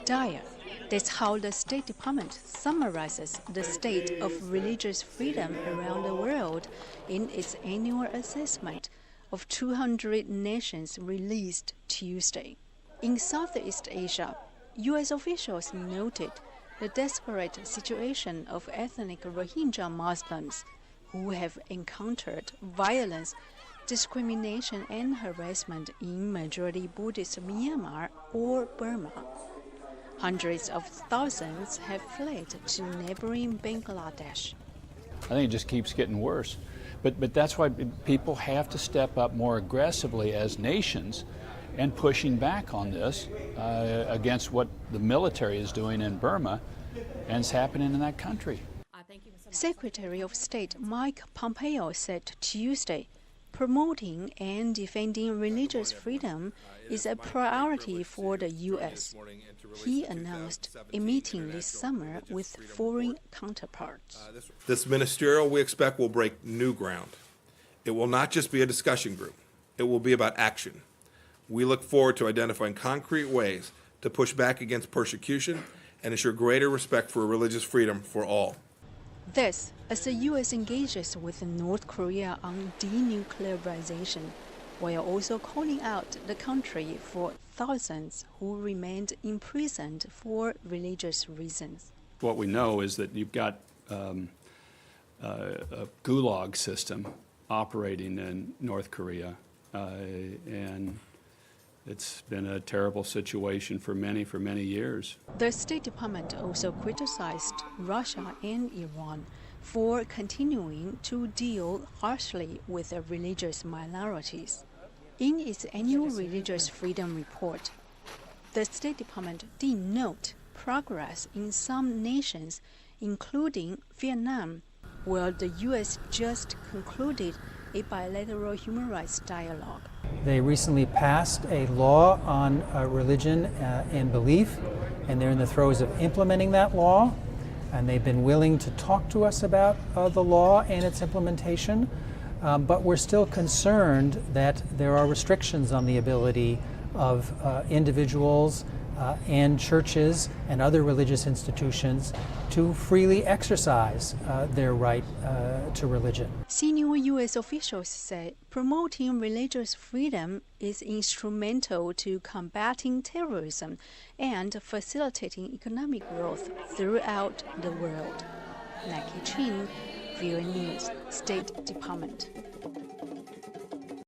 dire. That's how the State Department summarizes the state of religious freedom around the world in its annual assessment of 200 nations released Tuesday. In Southeast Asia, U.S. officials noted the desperate situation of ethnic Rohingya Muslims who have encountered violence, discrimination, and harassment in majority Buddhist Myanmar or Burma. Hundreds of thousands have fled to neighboring Bangladesh. I think it just keeps getting worse. But that's why people have to step up more aggressively as nations and pushing back on this against what the military is doing in Burma and is happening in that country. Secretary of State Mike Pompeo said Tuesday, promoting and defending religious freedom is a priority for the U.S. He announced a meeting this summer with foreign counterparts. This ministerial, we expect, will break new ground. It will not just be a discussion group. It will be about action. We look forward to identifying concrete ways to push back against persecution and ensure greater respect for religious freedom for all. This, as the U.S. engages with North Korea on denuclearization, while also calling out the country for thousands who remained imprisoned for religious reasons. What we know is that you've got a gulag system operating in North Korea, and it's been a terrible situation for many years. The State Department also criticized Russia and Iran for continuing to deal harshly with the religious minorities. In its annual Religious Freedom Report, the State Department did note progress in some nations, including Vietnam, where the U.S. just concluded a bilateral human rights dialogue. They recently passed a law on religion and belief, and they're in the throes of implementing that law, and they've been willing to talk to us about the law and its implementation, but we're still concerned that there are restrictions on the ability of individuals and churches and other religious institutions to freely exercise their right to religion. Senior U.S. officials say promoting religious freedom is instrumental to combating terrorism and facilitating economic growth throughout the world. Nike Chin, VOA News, State Department.